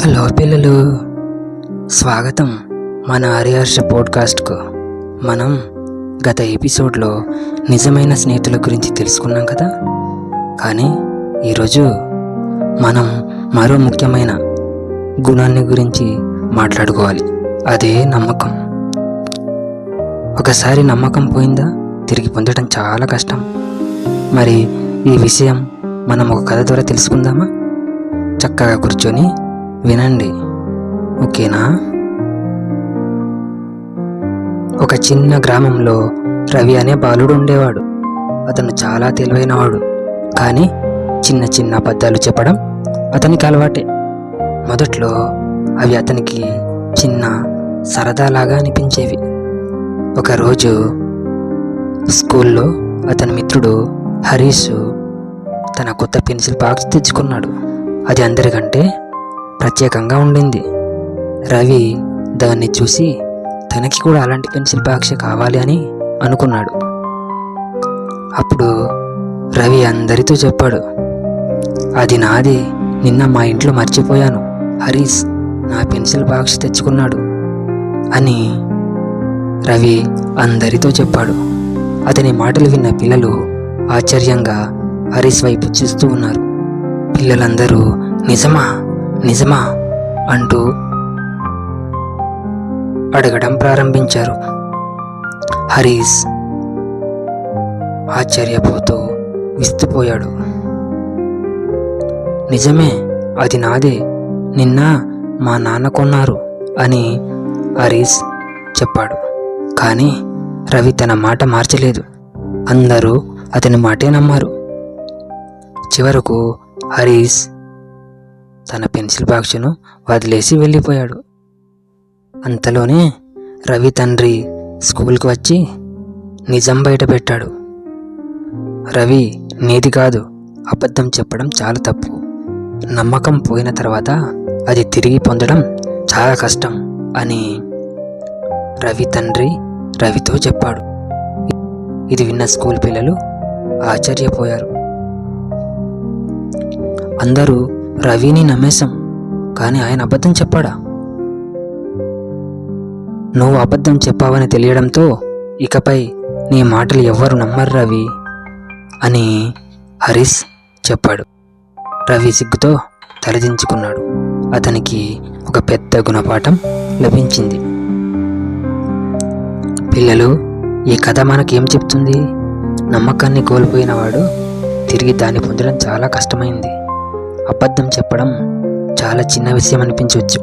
Hello పిల్లలు, స్వాగతం మన హరిహర్ష పోడ్కాస్ట్కు. మనం గత ఎపిసోడ్లో నిజమైన స్నేహితుల గురించి తెలుసుకున్నాం కదా. కానీ ఈరోజు మనం మరో ముఖ్యమైన గుణాన్ని గురించి మాట్లాడుకోవాలి. అదే నమ్మకం. ఒకసారి నమ్మకం పోయిందా తిరిగి పొందడం చాలా కష్టం. మరి ఈ విషయం మనం ఒక కథ ద్వారా తెలుసుకుందామా? చక్కగా కూర్చొని వినండి, ఓకేనా? ఒక చిన్న గ్రామంలో రవి అనే బాలుడు ఉండేవాడు. అతను చాలా తెలివైనవాడు, కానీ చిన్న చిన్న అబద్ధాలు చెప్పడం అతనికి అలవాటే. మొదట్లో అవి అతనికి చిన్న సరదాలాగా అనిపించేవి. ఒకరోజు స్కూల్లో అతని మిత్రుడు హరీష్ తన కొత్త పెన్సిల్ బాక్స్ తెచ్చుకున్నాడు. అది అందరికంటే ప్రత్యేకంగా ఉండింది. రవి దాన్ని చూసి తనకి కూడా అలాంటి పెన్సిల్ బాక్స్ కావాలి అని అనుకున్నాడు. అప్పుడు రవి అందరితో చెప్పాడు, అది నాది, నిన్న మా ఇంట్లో మర్చిపోయాను, హరీష్ నా పెన్సిల్ బాక్స్ తెచ్చుకున్నాడు అని రవి అందరితో చెప్పాడు. అతని మాటలు విన్న పిల్లలు ఆశ్చర్యంగా హరీష్ వైపు చూస్తూ ఉన్నారు. పిల్లలందరూ నిజమా నిజమా అంటూ అడగడం ప్రారంభించారు. హరీష్ ఆశ్చర్యపోతూ విస్తుపోయాడు. నిజమే, అది నాదే, నిన్న మా నాన్న కొన్నారు అని హరీష్ చెప్పాడు. కానీ రవి తన మాట మార్చలేదు. అందరూ అతని మాటే నమ్మారు. చివరకు హరీష్ తన పెన్సిల్ బాక్స్ను వదిలేసి వెళ్ళిపోయాడు. అంతలోనే రవి తండ్రి స్కూల్కి వచ్చి నిజం బయట పెట్టాడు. రవి, నీది కాదు, అబద్ధం చెప్పడం చాలా తప్పు. నమ్మకం పోయిన తర్వాత అది తిరిగి పొందడం చాలా కష్టం అని రవి తండ్రి రవితో చెప్పాడు. ఇది విన్న స్కూల్ పిల్లలు ఆశ్చర్యపోయారు. అందరూ రవిని నమ్మేశాం, కానీ ఆయన అబద్ధం చెప్పాడా? నువ్వు అబద్ధం చెప్పావని తెలియడంతో ఇకపై నీ మాటలు ఎవ్వరు నమ్మరు రవి అని హరీష్ చెప్పాడు. రవి సిగ్గుతో తలదించుకున్నాడు. అతనికి ఒక పెద్ద గుణపాఠం లభించింది. పిల్లలు, ఈ కథ మనకేం చెప్తుంది? నమ్మకాన్ని కోల్పోయిన వాడు తిరిగి దాన్ని పొందడం చాలా కష్టమైంది. అబద్ధం చెప్పడం చాలా చిన్న విషయం అనిపించవచ్చు,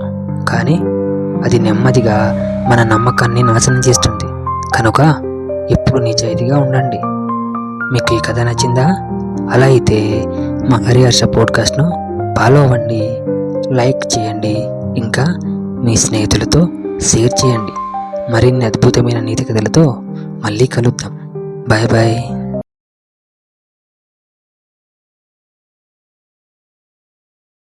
కానీ అది నెమ్మదిగా మన నమ్మకాన్ని నాశనం చేస్తుంది. కనుక ఎప్పుడు నిజాయితీగా ఉండండి. మీకు ఈ కథ నచ్చిందా? అలా అయితే మా హరిహర్ష పోడ్కాస్ట్ను ఫాలో అవ్వండి, లైక్ చేయండి, ఇంకా మీ స్నేహితులతో షేర్ చేయండి. మరిన్ని అద్భుతమైన నీతి కథలతో మళ్ళీ కలుద్దాం. Bye bye.